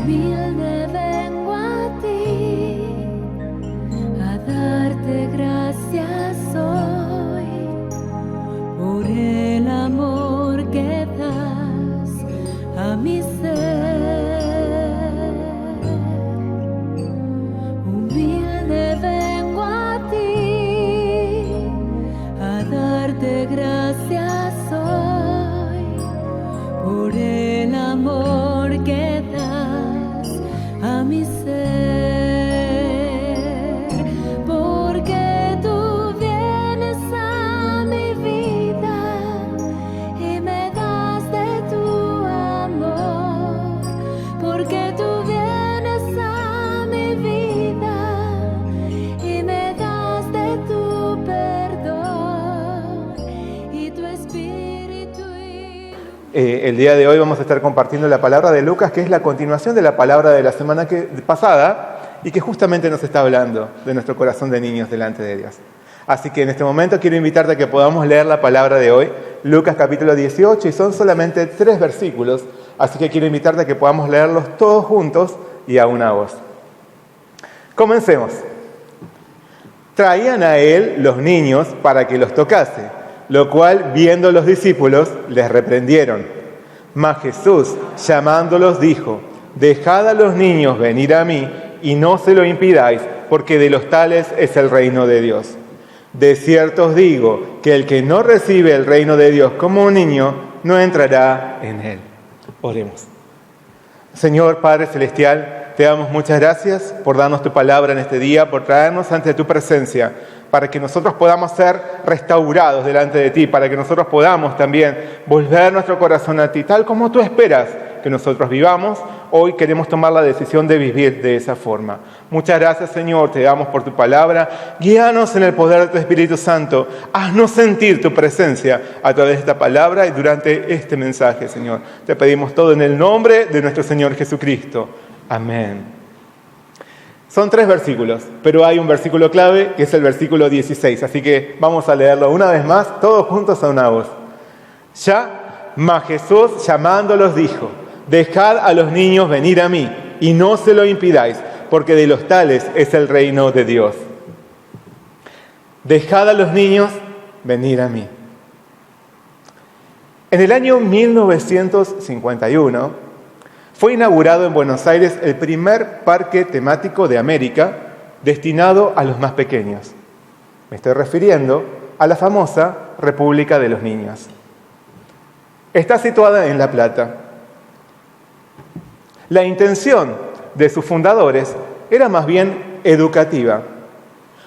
Humilde vengo a ti, a darte gracias hoy por el amor que das a mi ser. Humilde vengo a ti, a darte gracias hoy por el amor que das a mi ser, porque tú vienes a mi vida y me das de tu amor, porque tú vienes a mi vida y me das de tu perdón y tu espíritu. El día de hoy vamos a estar compartiendo la palabra de Lucas, que es la continuación de la palabra de la semana pasada y que justamente nos está hablando de nuestro corazón de niños delante de Dios. Así que en este momento quiero invitarte a que podamos leer la palabra de hoy, Lucas capítulo 18, y son solamente 3 versículos, así que quiero invitarte a que podamos leerlos todos juntos y a una voz. Comencemos. Traían a él los niños para que los tocase, lo cual, viendo los discípulos, les reprendieron. Mas Jesús, llamándolos, dijo: Dejad a los niños venir a mí, y no se lo impidáis, porque de los tales es el reino de Dios. De cierto os digo, que el que no recibe el reino de Dios como un niño, no entrará en él. Oremos. Señor Padre Celestial, te damos muchas gracias por darnos tu palabra en este día, por traernos ante tu presencia, para que nosotros podamos ser restaurados delante de ti, para que nosotros podamos también volver nuestro corazón a ti, tal como tú esperas que nosotros vivamos. Hoy queremos tomar la decisión de vivir de esa forma. Muchas gracias, Señor, te damos por tu palabra. Guíanos en el poder de tu Espíritu Santo. Haznos sentir tu presencia a través de esta palabra y durante este mensaje, Señor. Te pedimos todo en el nombre de nuestro Señor Jesucristo. Amén. Son 3 versículos, pero hay un versículo clave que es el versículo 16. Así que vamos a leerlo una vez más, todos juntos a una voz. Mas Jesús, llamándolos, dijo: Dejad a los niños venir a mí, y no se lo impidáis, porque de los tales es el reino de Dios. Dejad a los niños venir a mí. En el año 1951 fue inaugurado en Buenos Aires el primer parque temático de América destinado a los más pequeños. Me estoy refiriendo a la famosa República de los Niños. Está situada en La Plata. La intención de sus fundadores era más bien educativa.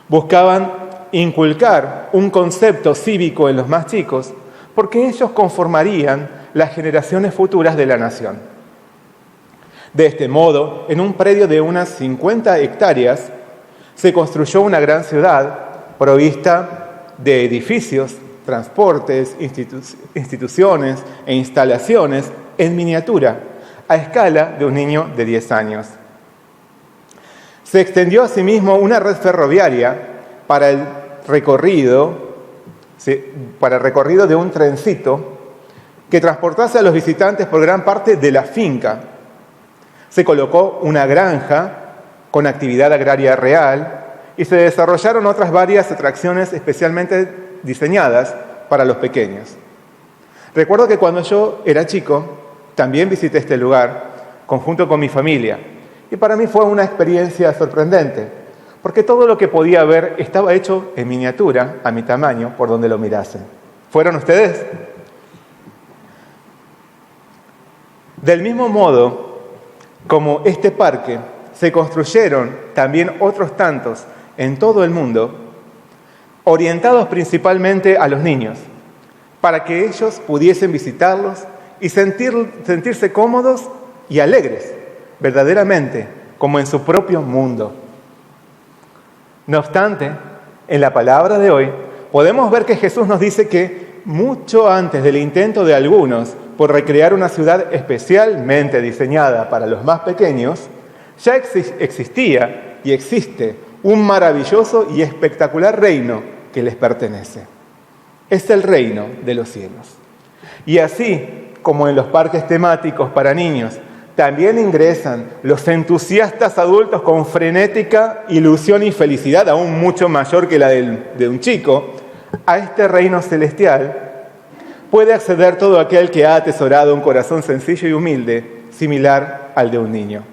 Buscaban inculcar un concepto cívico en los más chicos, porque ellos conformarían las generaciones futuras de la nación. De este modo, en un predio de unas 50 hectáreas, se construyó una gran ciudad provista de edificios, transportes, instituciones e instalaciones en miniatura, a escala de un niño de 10 años. Se extendió asimismo una red ferroviaria para el recorrido de un trencito que transportase a los visitantes por gran parte de la finca. Se colocó una granja con actividad agraria real y se desarrollaron otras varias atracciones especialmente diseñadas para los pequeños. Recuerdo que cuando yo era chico, también visité este lugar conjunto con mi familia y para mí fue una experiencia sorprendente, porque todo lo que podía ver estaba hecho en miniatura, a mi tamaño, por donde lo mirasen. ¿Fueron ustedes? Del mismo modo, como este parque, se construyeron también otros tantos en todo el mundo, orientados principalmente a los niños, para que ellos pudiesen visitarlos y sentirse cómodos y alegres, verdaderamente, como en su propio mundo. No obstante, en la palabra de hoy, podemos ver que Jesús nos dice que mucho antes del intento de algunos por recrear una ciudad especialmente diseñada para los más pequeños, ya existía y existe un maravilloso y espectacular reino que les pertenece. Es el reino de los cielos. Y así como en los parques temáticos para niños también ingresan los entusiastas adultos con frenética ilusión y felicidad, aún mucho mayor que la de un chico. A este reino celestial puede acceder todo aquel que ha atesorado un corazón sencillo y humilde, similar al de un niño.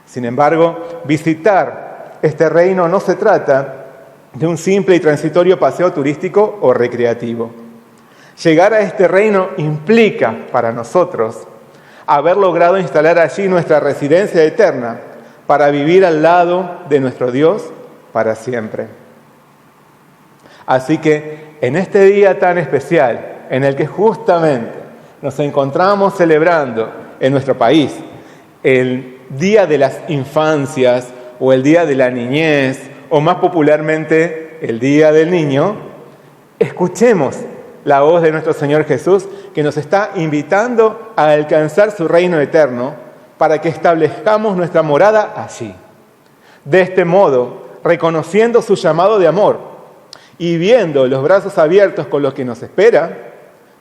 Sin embargo, visitar este reino no se trata de un simple y transitorio paseo turístico o recreativo. Llegar a este reino implica para nosotros haber logrado instalar allí nuestra residencia eterna para vivir al lado de nuestro Dios para siempre. Así que en este día tan especial, en el que justamente nos encontramos celebrando en nuestro país el Día de las Infancias o el Día de la Niñez, o más popularmente el Día del Niño, escuchemos la voz de nuestro Señor Jesús que nos está invitando a alcanzar su reino eterno para que establezcamos nuestra morada allí. De este modo, reconociendo su llamado de amor y viendo los brazos abiertos con los que nos espera,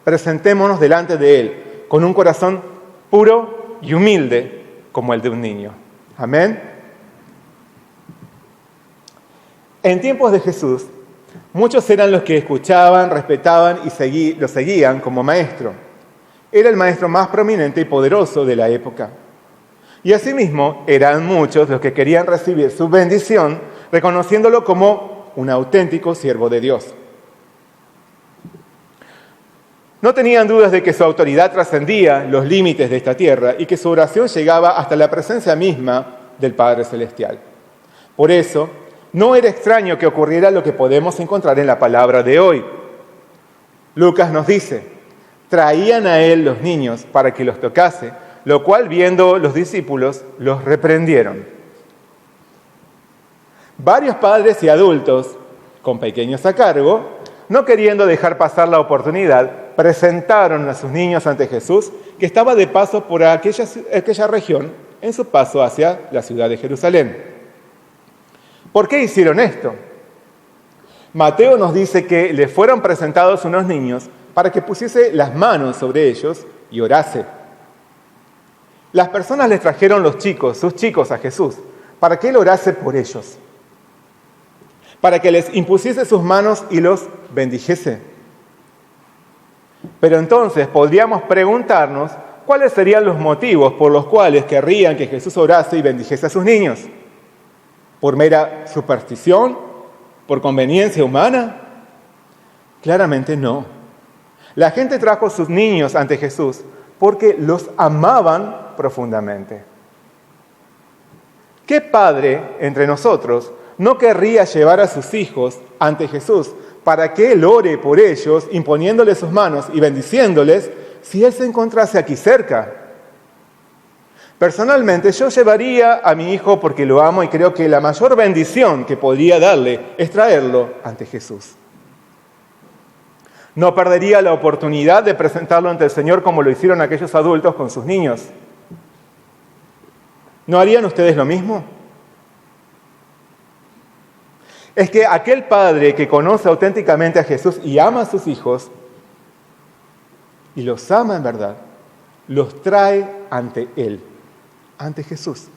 presentémonos delante de Él con un corazón puro y humilde como el de un niño. Amén. En tiempos de Jesús, muchos eran los que escuchaban, respetaban y lo seguían como maestro. Era el maestro más prominente y poderoso de la época. Y asimismo, eran muchos los que querían recibir su bendición, reconociéndolo como un auténtico siervo de Dios. No tenían dudas de que su autoridad trascendía los límites de esta tierra y que su oración llegaba hasta la presencia misma del Padre Celestial. Por eso, no era extraño que ocurriera lo que podemos encontrar en la palabra de hoy. Lucas nos dice, traían a él los niños para que los tocase, lo cual viendo los discípulos los reprendieron. Varios padres y adultos, con pequeños a cargo, no queriendo dejar pasar la oportunidad, presentaron a sus niños ante Jesús, que estaba de paso por aquella región en su paso hacia la ciudad de Jerusalén. ¿Por qué hicieron esto? Mateo nos dice que le fueron presentados unos niños para que pusiese las manos sobre ellos y orase. Las personas les trajeron sus chicos a Jesús, para que Él orase por ellos, para que les impusiese sus manos y los bendijese. Pero entonces podríamos preguntarnos cuáles serían los motivos por los cuales querrían que Jesús orase y bendijese a sus niños. ¿Por mera superstición? ¿Por conveniencia humana? Claramente no. La gente trajo a sus niños ante Jesús porque los amaban profundamente. ¿Qué padre entre nosotros no querría llevar a sus hijos ante Jesús para que Él ore por ellos, imponiéndoles sus manos y bendiciéndoles, si Él se encontrase aquí cerca? Personalmente, yo llevaría a mi hijo porque lo amo y creo que la mayor bendición que podría darle es traerlo ante Jesús. No perdería la oportunidad de presentarlo ante el Señor como lo hicieron aquellos adultos con sus niños. ¿No harían ustedes lo mismo? Es que aquel padre que conoce auténticamente a Jesús y ama a sus hijos, y los ama en verdad, los trae ante Él, ante Jesús.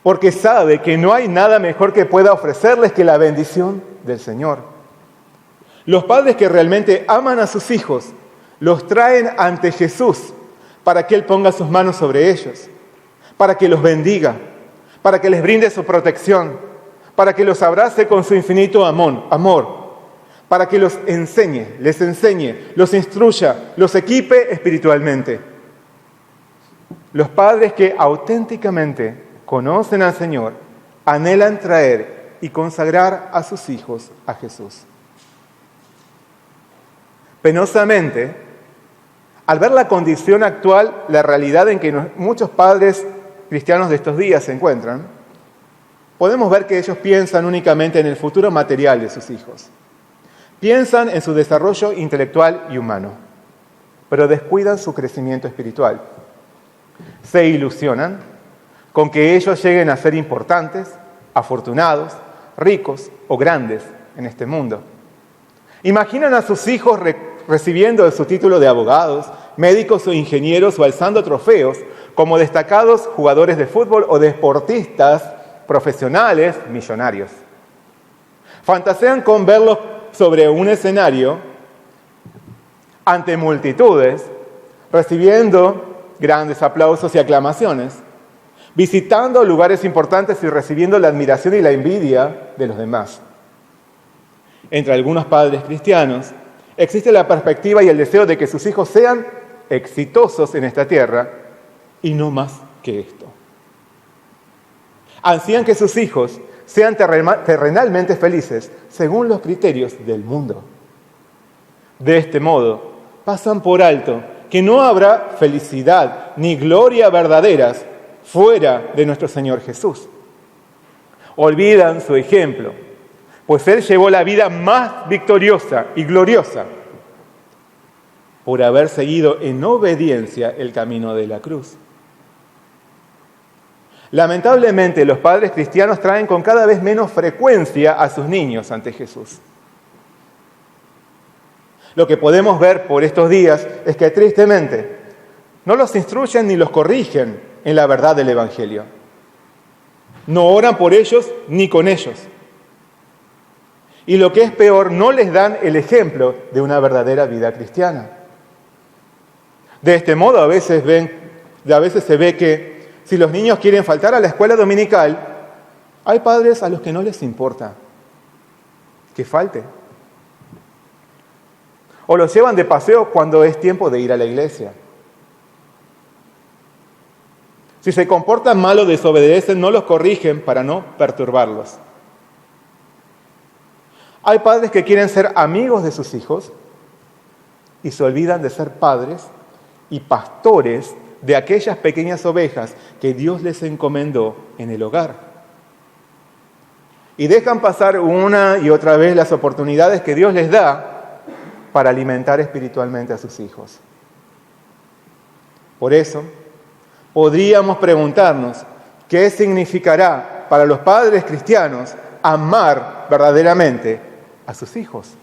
Porque sabe que no hay nada mejor que pueda ofrecerles que la bendición del Señor. Los padres que realmente aman a sus hijos, los traen ante Jesús para que Él ponga sus manos sobre ellos, para que los bendiga, para que les brinde su protección, para que los abrace con su infinito amor, para que les enseñe, los instruya, los equipe espiritualmente. Los padres que auténticamente conocen al Señor anhelan traer y consagrar a sus hijos a Jesús. Penosamente, al ver la condición actual, la realidad en que muchos padres cristianos de estos días se encuentran, podemos ver que ellos piensan únicamente en el futuro material de sus hijos. Piensan en su desarrollo intelectual y humano, pero descuidan su crecimiento espiritual. Se ilusionan con que ellos lleguen a ser importantes, afortunados, ricos o grandes en este mundo. Imaginan a sus hijos recibiendo su título de abogados, médicos o ingenieros o alzando trofeos como destacados jugadores de fútbol o deportistas profesionales millonarios. Fantasean con verlos sobre un escenario ante multitudes, recibiendo grandes aplausos y aclamaciones, visitando lugares importantes y recibiendo la admiración y la envidia de los demás. Entre algunos padres cristianos existe la perspectiva y el deseo de que sus hijos sean exitosos en esta tierra y no más que esto. Ansían que sus hijos sean terrenalmente felices según los criterios del mundo. De este modo, pasan por alto que no habrá felicidad ni gloria verdaderas fuera de nuestro Señor Jesús. Olvidan su ejemplo, pues Él llevó la vida más victoriosa y gloriosa por haber seguido en obediencia el camino de la cruz. Lamentablemente, los padres cristianos traen con cada vez menos frecuencia a sus niños ante Jesús. Lo que podemos ver por estos días es que tristemente no los instruyen ni los corrigen en la verdad del Evangelio. No oran por ellos ni con ellos. Y lo que es peor, no les dan el ejemplo de una verdadera vida cristiana. De este modo, a veces se ve que si los niños quieren faltar a la escuela dominical, hay padres a los que no les importa que falte. O los llevan de paseo cuando es tiempo de ir a la iglesia. Si se comportan mal o desobedecen, no los corrigen para no perturbarlos. Hay padres que quieren ser amigos de sus hijos y se olvidan de ser padres y pastores de aquellas pequeñas ovejas que Dios les encomendó en el hogar. Y dejan pasar una y otra vez las oportunidades que Dios les da para alimentar espiritualmente a sus hijos. Por eso, podríamos preguntarnos qué significará para los padres cristianos amar verdaderamente a sus hijos.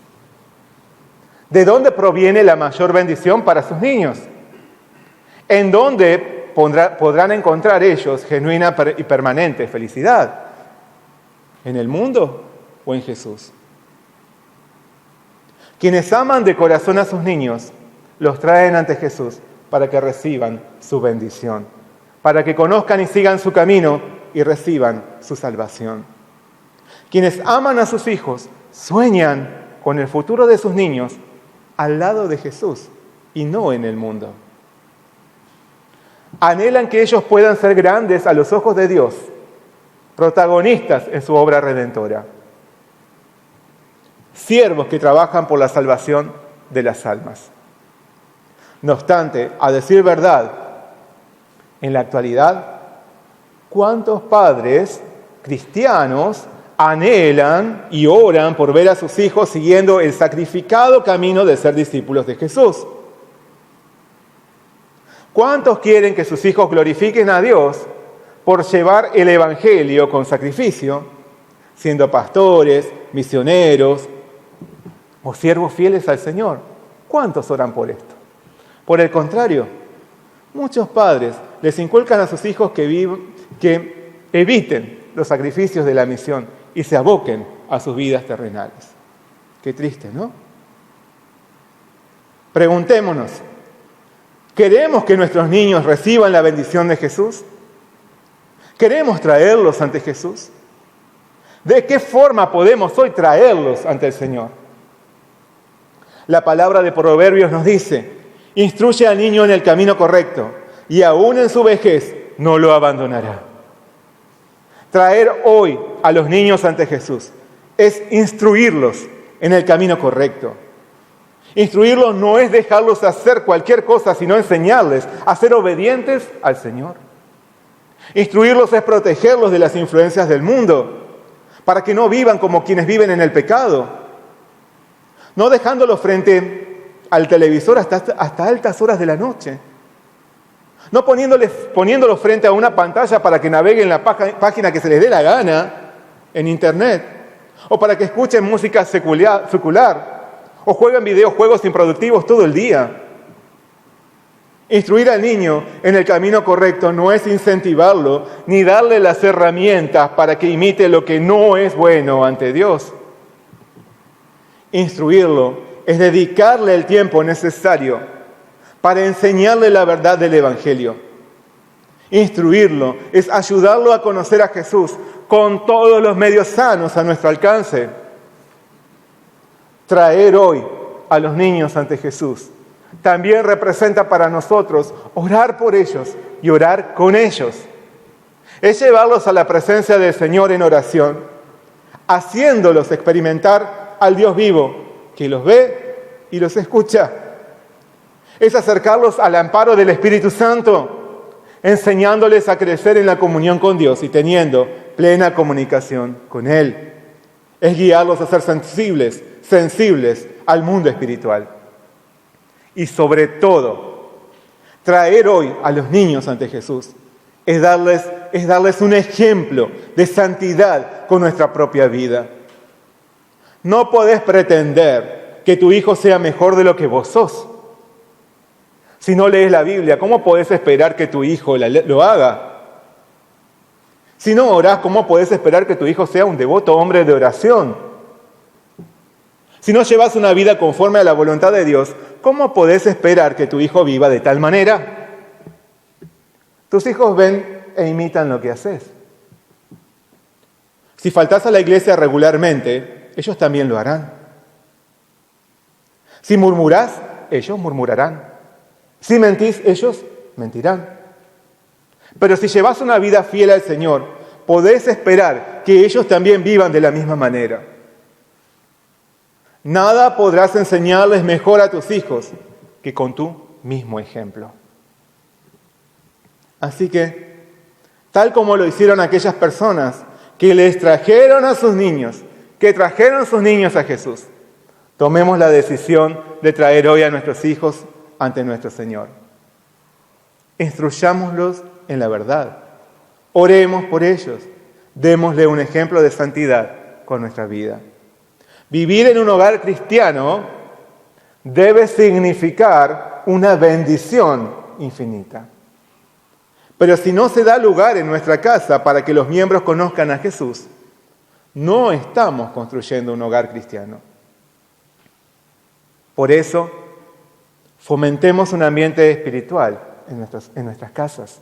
¿De dónde proviene la mayor bendición para sus niños? ¿En dónde podrán encontrar ellos genuina y permanente felicidad? ¿En el mundo o en Jesús? Quienes aman de corazón a sus niños, los traen ante Jesús para que reciban su bendición, para que conozcan y sigan su camino y reciban su salvación. Quienes aman a sus hijos, sueñan con el futuro de sus niños al lado de Jesús y no en el mundo. Anhelan que ellos puedan ser grandes a los ojos de Dios, protagonistas en su obra redentora, siervos que trabajan por la salvación de las almas. No obstante, a decir verdad, en la actualidad, ¿cuántos padres cristianos anhelan y oran por ver a sus hijos siguiendo el sacrificado camino de ser discípulos de Jesús? ¿Cuántos quieren que sus hijos glorifiquen a Dios por llevar el Evangelio con sacrificio, siendo pastores, misioneros o siervos fieles al Señor? ¿Cuántos oran por esto? Por el contrario, muchos padres les inculcan a sus hijos que eviten los sacrificios de la misión y se aboquen a sus vidas terrenales. Qué triste, ¿no? Preguntémonos, ¿queremos que nuestros niños reciban la bendición de Jesús? ¿Queremos traerlos ante Jesús? ¿De qué forma podemos hoy traerlos ante el Señor? La palabra de Proverbios nos dice: instruye al niño en el camino correcto y aún en su vejez no lo abandonará. Traer hoy a los niños ante Jesús es instruirlos en el camino correcto. Instruirlos no es dejarlos hacer cualquier cosa, sino enseñarles a ser obedientes al Señor. Instruirlos es protegerlos de las influencias del mundo, para que no vivan como quienes viven en el pecado. No dejándolos frente al televisor hasta altas horas de la noche. No poniéndolos frente a una pantalla para que naveguen la página que se les dé la gana en internet, o para que escuchen música secular, o jueguen videojuegos improductivos todo el día. Instruir al niño en el camino correcto no es incentivarlo ni darle las herramientas para que imite lo que no es bueno ante Dios. Instruirlo es dedicarle el tiempo necesario para enseñarle la verdad del Evangelio. Instruirlo es ayudarlo a conocer a Jesús con todos los medios sanos a nuestro alcance. Traer hoy a los niños ante Jesús también representa para nosotros orar por ellos y orar con ellos. Es llevarlos a la presencia del Señor en oración, haciéndolos experimentar al Dios vivo que los ve y los escucha. Es acercarlos al amparo del Espíritu Santo, enseñándoles a crecer en la comunión con Dios y teniendo plena comunicación con Él. Es guiarlos a ser sensibles al mundo espiritual. Y sobre todo, traer hoy a los niños ante Jesús es darles un ejemplo de santidad con nuestra propia vida. No podés pretender que tu hijo sea mejor de lo que vos sos. Si no lees la Biblia, ¿cómo podés esperar que tu hijo lo haga? Si no orás, ¿cómo podés esperar que tu hijo sea un devoto hombre de oración? Si no llevas una vida conforme a la voluntad de Dios, ¿cómo podés esperar que tu hijo viva de tal manera? Tus hijos ven e imitan lo que haces. Si faltás a la iglesia regularmente, ellos también lo harán. Si murmurás, ellos murmurarán. Si mentís, ellos mentirán. Pero si llevas una vida fiel al Señor, podés esperar que ellos también vivan de la misma manera. Nada podrás enseñarles mejor a tus hijos que con tu mismo ejemplo. Así que, tal como lo hicieron aquellas personas que les trajeron a sus niños, que trajeron sus niños a Jesús, tomemos la decisión de traer hoy a nuestros hijos ante nuestro Señor. Instruyámoslos en la verdad. Oremos por ellos. Démosle un ejemplo de santidad con nuestra vida. Vivir en un hogar cristiano debe significar una bendición infinita. Pero si no se da lugar en nuestra casa para que los miembros conozcan a Jesús, no estamos construyendo un hogar cristiano. Por eso, fomentemos un ambiente espiritual en nuestras casas.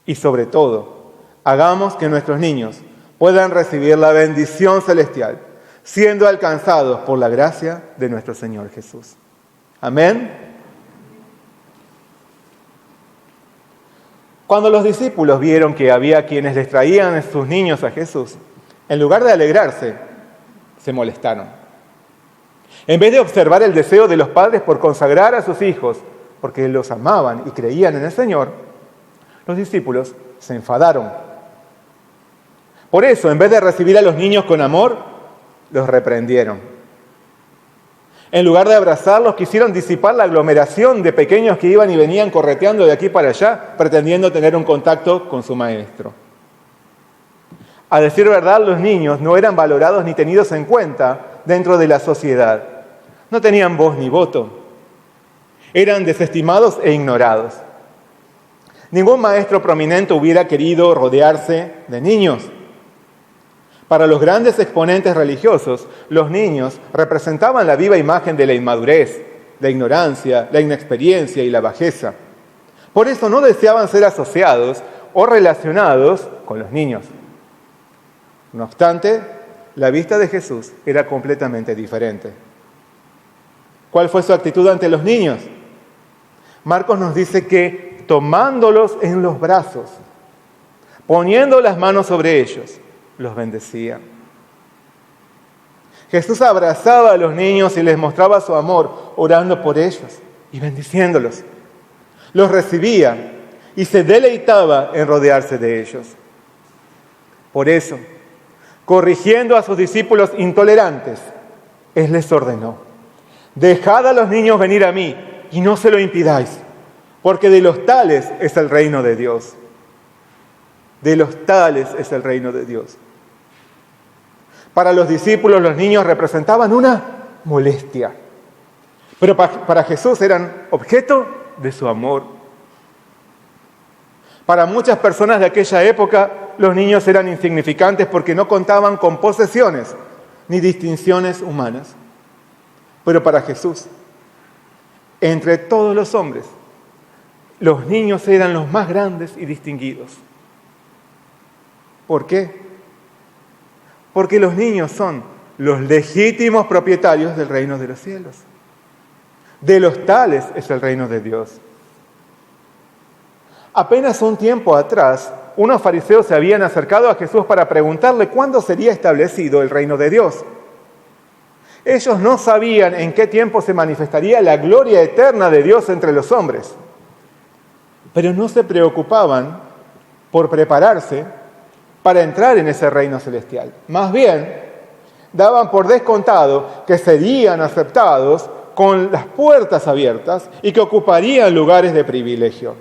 Y sobre todo, hagamos que nuestros niños puedan recibir la bendición celestial, siendo alcanzados por la gracia de nuestro Señor Jesús. Amén. Cuando los discípulos vieron que había quienes les traían a sus niños a Jesús, en lugar de alegrarse, se molestaron. En vez de observar el deseo de los padres por consagrar a sus hijos, porque los amaban y creían en el Señor, los discípulos se enfadaron. Por eso, en vez de recibir a los niños con amor, los reprendieron. En lugar de abrazarlos, quisieron disipar la aglomeración de pequeños que iban y venían correteando de aquí para allá, pretendiendo tener un contacto con su maestro. A decir verdad, los niños no eran valorados ni tenidos en cuenta dentro de la sociedad. No tenían voz ni voto. Eran desestimados e ignorados. Ningún maestro prominente hubiera querido rodearse de niños. Para los grandes exponentes religiosos, los niños representaban la viva imagen de la inmadurez, la ignorancia, la inexperiencia y la bajeza. Por eso no deseaban ser asociados o relacionados con los niños. No obstante, la vista de Jesús era completamente diferente. ¿Cuál fue su actitud ante los niños? Marcos nos dice que tomándolos en los brazos, poniendo las manos sobre ellos, los bendecía. Jesús abrazaba a los niños y les mostraba su amor, orando por ellos y bendiciéndolos. Los recibía y se deleitaba en rodearse de ellos. Por eso, corrigiendo a sus discípulos intolerantes, Él les ordenó: dejad a los niños venir a mí y no se lo impidáis, porque de los tales es el reino de Dios. De los tales es el reino de Dios. Para los discípulos, los niños representaban una molestia. Pero para Jesús eran objeto de su amor. Para muchas personas de aquella época, los niños eran insignificantes porque no contaban con posesiones ni distinciones humanas. Pero para Jesús, entre todos los hombres, los niños eran los más grandes y distinguidos. ¿Por qué? Porque los niños son los legítimos propietarios del reino de los cielos. De los tales es el reino de Dios. Apenas un tiempo atrás, unos fariseos se habían acercado a Jesús para preguntarle cuándo sería establecido el reino de Dios. Ellos no sabían en qué tiempo se manifestaría la gloria eterna de Dios entre los hombres, pero no se preocupaban por prepararse para entrar en ese reino celestial. Más bien, daban por descontado que serían aceptados con las puertas abiertas y que ocuparían lugares de privilegio.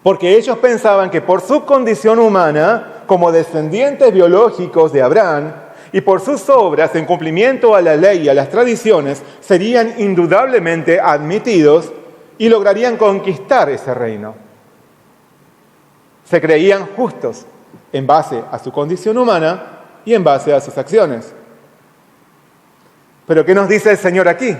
Porque ellos pensaban que por su condición humana, como descendientes biológicos de Abraham, y por sus obras en cumplimiento a la ley y a las tradiciones, serían indudablemente admitidos y lograrían conquistar ese reino. Se creían justos en base a su condición humana y en base a sus acciones. Pero ¿qué nos dice el Señor aquí?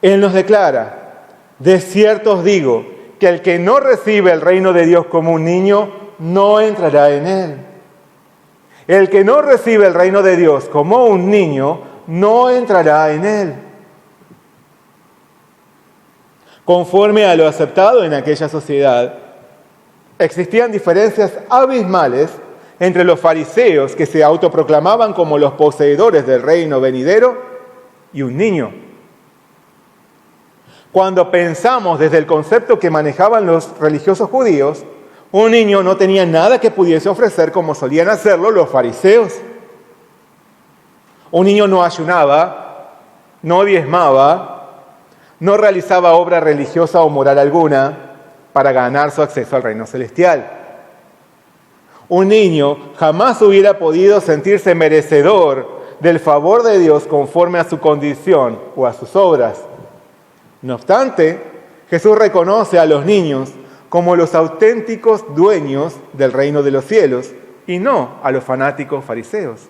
Él nos declara: de cierto os digo que el que no recibe el reino de Dios como un niño, no entrará en él. El que no recibe el reino de Dios como un niño, no entrará en él. Conforme a lo aceptado en aquella sociedad, existían diferencias abismales entre los fariseos, que se autoproclamaban como los poseedores del reino venidero, y un niño. Cuando pensamos desde el concepto que manejaban los religiosos judíos, un niño no tenía nada que pudiese ofrecer como solían hacerlo los fariseos. Un niño no ayunaba, no diezmaba, no realizaba obra religiosa o moral alguna para ganar su acceso al reino celestial. Un niño jamás hubiera podido sentirse merecedor del favor de Dios conforme a su condición o a sus obras. No obstante, Jesús reconoce a los niños como los auténticos dueños del reino de los cielos y no a los fanáticos fariseos.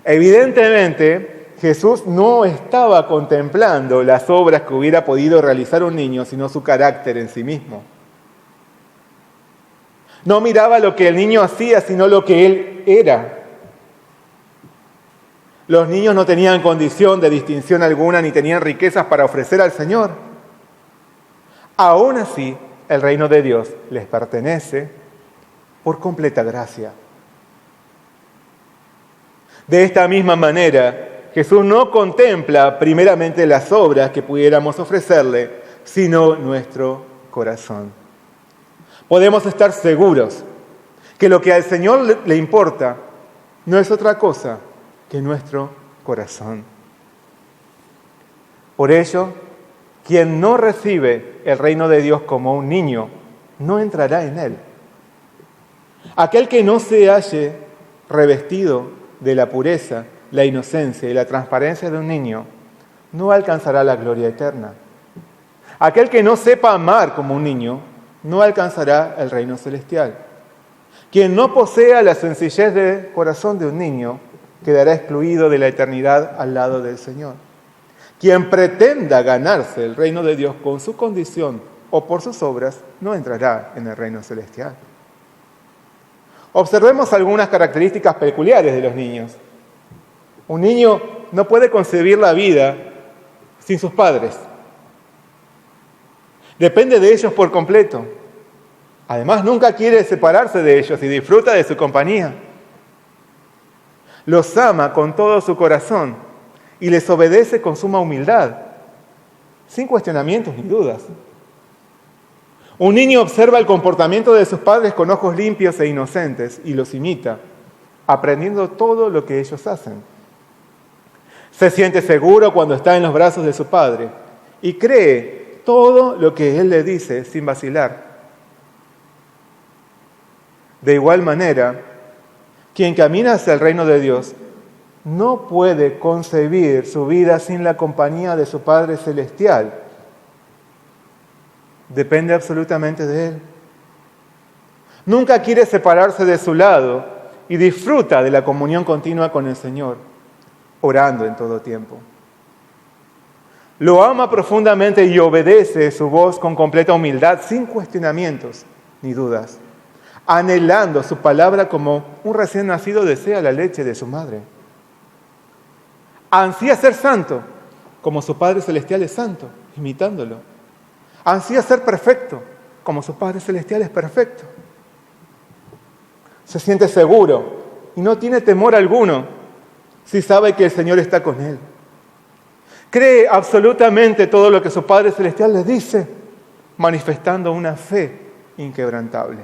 Evidentemente, Jesús no estaba contemplando las obras que hubiera podido realizar un niño, sino su carácter en sí mismo. No miraba lo que el niño hacía, sino lo que él era. Los niños no tenían condición de distinción alguna ni tenían riquezas para ofrecer al Señor. Aún así, el reino de Dios les pertenece por completa gracia. De esta misma manera, Jesús no contempla primeramente las obras que pudiéramos ofrecerle, sino nuestro corazón. Podemos estar seguros que lo que al Señor le importa no es otra cosa que nuestro corazón. Por ello, quien no recibe el reino de Dios como un niño, no entrará en él. Aquel que no se halle revestido de la pureza, la inocencia y la transparencia de un niño, no alcanzará la gloria eterna. Aquel que no sepa amar como un niño, no alcanzará el reino celestial. Quien no posea la sencillez de corazón de un niño, quedará excluido de la eternidad al lado del Señor. Quien pretenda ganarse el reino de Dios con su condición o por sus obras, no entrará en el reino celestial. Observemos algunas características peculiares de los niños. Un niño no puede concebir la vida sin sus padres. Depende de ellos por completo. Además, nunca quiere separarse de ellos y disfruta de su compañía. Los ama con todo su corazón y les obedece con suma humildad, sin cuestionamientos ni dudas. Un niño observa el comportamiento de sus padres con ojos limpios e inocentes y los imita, aprendiendo todo lo que ellos hacen. Se siente seguro cuando está en los brazos de su padre y cree todo lo que él le dice sin vacilar. De igual manera, quien camina hacia el reino de Dios no puede concebir su vida sin la compañía de su Padre Celestial. depende absolutamente de Él. Nunca quiere separarse de su lado y disfruta de la comunión continua con el Señor, orando en todo tiempo. Lo ama profundamente y obedece su voz con completa humildad, sin cuestionamientos ni dudas, anhelando su palabra como un recién nacido desea la leche de su madre. Ansía ser santo, como su Padre Celestial es santo, imitándolo. Ansía ser perfecto, como su Padre Celestial es perfecto. Se siente seguro y no tiene temor alguno si sabe que el Señor está con él. Cree absolutamente todo lo que su Padre Celestial le dice, manifestando una fe inquebrantable.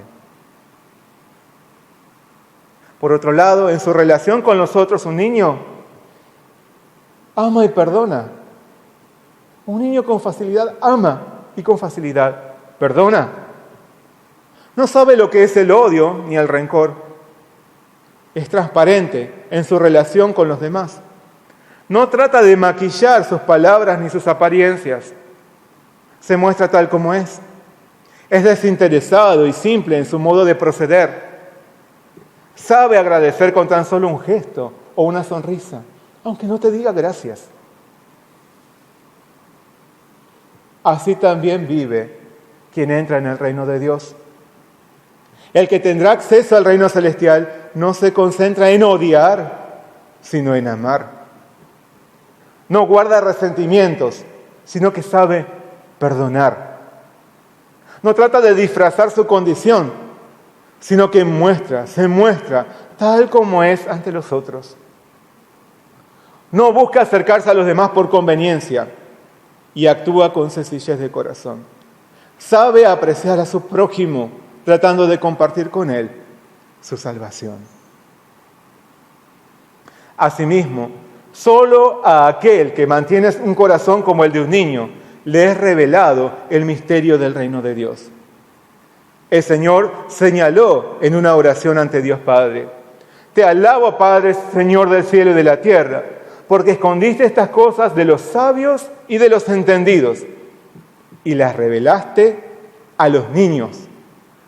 Por otro lado, en su relación con los otros, un niño ama y perdona. Un niño con facilidad ama y con facilidad perdona. No sabe lo que es el odio ni el rencor. Es transparente en su relación con los demás. No trata de maquillar sus palabras ni sus apariencias. Se muestra tal como es. Es desinteresado y simple en su modo de proceder. Sabe agradecer con tan solo un gesto o una sonrisa, aunque no te diga gracias. Así también vive quien entra en el reino de Dios. El que tendrá acceso al reino celestial no se concentra en odiar, sino en amar. No guarda resentimientos, sino que sabe perdonar. No trata de disfrazar su condición, sino que se muestra tal como es ante los otros. No busca acercarse a los demás por conveniencia y actúa con sencillez de corazón. Sabe apreciar a su prójimo, tratando de compartir con él su salvación. Asimismo, solo a aquel que mantiene un corazón como el de un niño, le es revelado el misterio del reino de Dios. El Señor señaló en una oración ante Dios Padre: Te alabo, Padre, Señor del cielo y de la tierra, porque escondiste estas cosas de los sabios y de los entendidos, y las revelaste a los niños.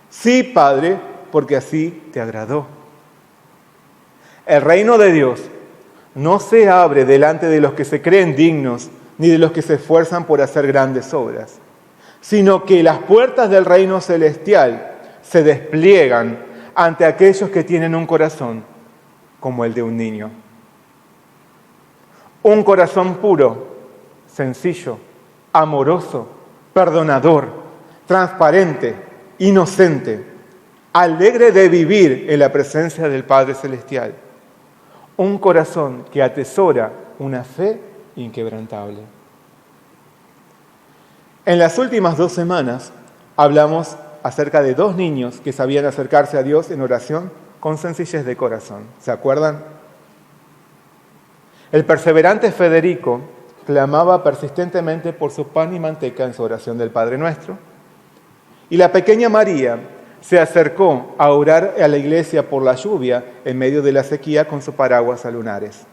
Sí, Padre, porque así te agradó. El reino de Dios no se abre delante de los que se creen dignos, ni de los que se esfuerzan por hacer grandes obras, sino que las puertas del reino celestial se despliegan ante aquellos que tienen un corazón como el de un niño. Un corazón puro, sencillo, amoroso, perdonador, transparente, inocente, alegre de vivir en la presencia del Padre Celestial. Un corazón que atesora una fe inquebrantable. En las últimas 2 semanas hablamos acerca de 2 niños que sabían acercarse a Dios en oración con sencillez de corazón. ¿Se acuerdan? El perseverante Federico clamaba persistentemente por su pan y manteca en su oración del Padre Nuestro. Y la pequeña María se acercó a orar a la iglesia por la lluvia en medio de la sequía con su paraguas a lunares.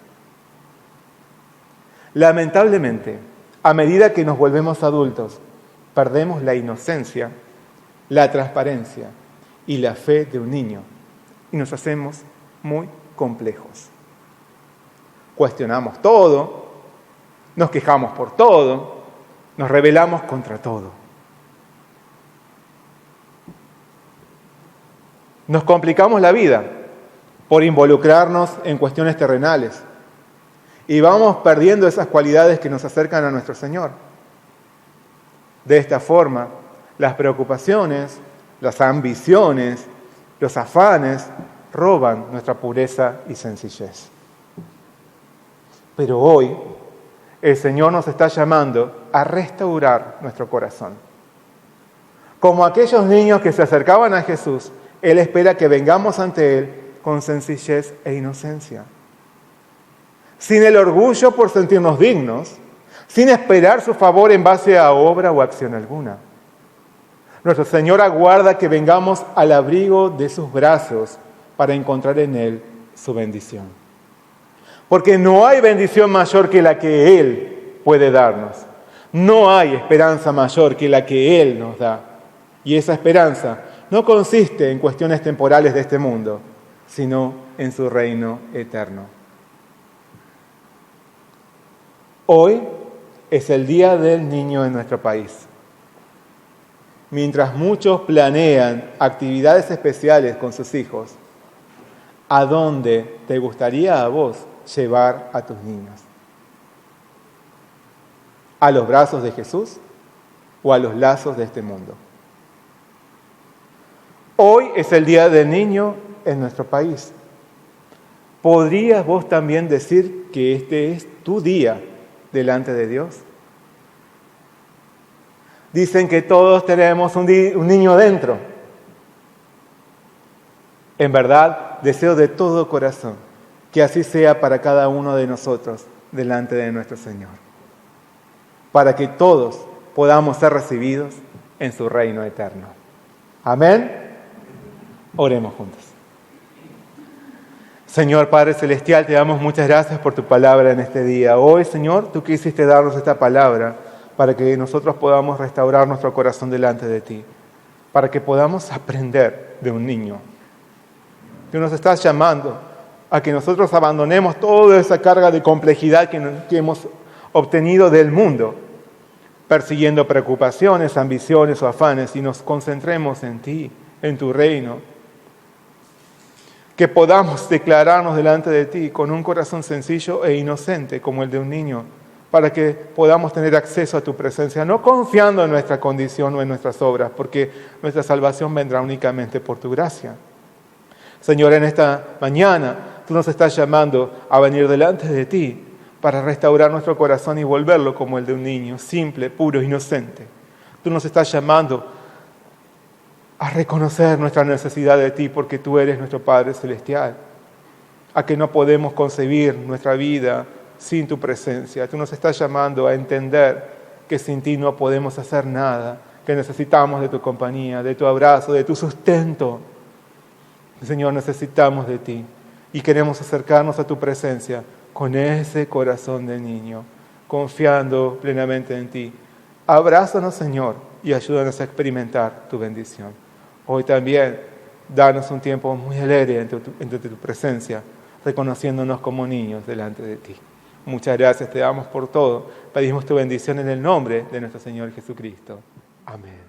Lamentablemente, a medida que nos volvemos adultos, perdemos la inocencia, la transparencia y la fe de un niño y nos hacemos muy complejos. Cuestionamos todo, nos quejamos por todo, nos rebelamos contra todo. Nos complicamos la vida por involucrarnos en cuestiones terrenales y vamos perdiendo esas cualidades que nos acercan a nuestro Señor. De esta forma, las preocupaciones, las ambiciones, los afanes roban nuestra pureza y sencillez. Pero hoy el Señor nos está llamando a restaurar nuestro corazón. Como aquellos niños que se acercaban a Jesús, Él espera que vengamos ante Él con sencillez e inocencia. Sin el orgullo por sentirnos dignos, sin esperar su favor en base a obra o acción alguna. Nuestro Señor aguarda que vengamos al abrigo de sus brazos para encontrar en Él su bendición. Porque no hay bendición mayor que la que Él puede darnos. No hay esperanza mayor que la que Él nos da. Y esa esperanza no consiste en cuestiones temporales de este mundo, sino en su reino eterno. Hoy es el Día del Niño en nuestro país. Mientras muchos planean actividades especiales con sus hijos, ¿a dónde te gustaría a vos llevar a tus niños? ¿A los brazos de Jesús o a los lazos de este mundo? Hoy es el Día del Niño en nuestro país. ¿Podrías vos también decir que este es tu día delante de Dios? Dicen que todos tenemos un niño dentro. En verdad, deseo de todo corazón que así sea para cada uno de nosotros delante de nuestro Señor, para que todos podamos ser recibidos en su reino eterno. Amén. Oremos juntos. Señor Padre Celestial, te damos muchas gracias por tu palabra en este día. Hoy, Señor, tú quisiste darnos esta palabra para que nosotros podamos restaurar nuestro corazón delante de ti, para que podamos aprender de un niño. Tú nos estás llamando a que nosotros abandonemos toda esa carga de complejidad que hemos obtenido del mundo, persiguiendo preocupaciones, ambiciones o afanes, y nos concentremos en ti, en tu reino. Que podamos declararnos delante de ti con un corazón sencillo e inocente como el de un niño, para que podamos tener acceso a tu presencia, no confiando en nuestra condición o en nuestras obras, porque nuestra salvación vendrá únicamente por tu gracia. Señor, en esta mañana tú nos estás llamando a venir delante de ti para restaurar nuestro corazón y volverlo como el de un niño, simple, puro, inocente. Tú nos estás llamando a reconocer nuestra necesidad de ti porque tú eres nuestro Padre Celestial, a que no podemos concebir nuestra vida sin tu presencia. Tú nos estás llamando a entender que sin ti no podemos hacer nada, que necesitamos de tu compañía, de tu abrazo, de tu sustento. Señor, necesitamos de ti y queremos acercarnos a tu presencia con ese corazón de niño, confiando plenamente en ti. Abrázanos, Señor, y ayúdanos a experimentar tu bendición. Hoy también, danos un tiempo muy alegre entre tu presencia, reconociéndonos como niños delante de ti. Muchas gracias, te damos por todo. Pedimos tu bendición en el nombre de nuestro Señor Jesucristo. Amén.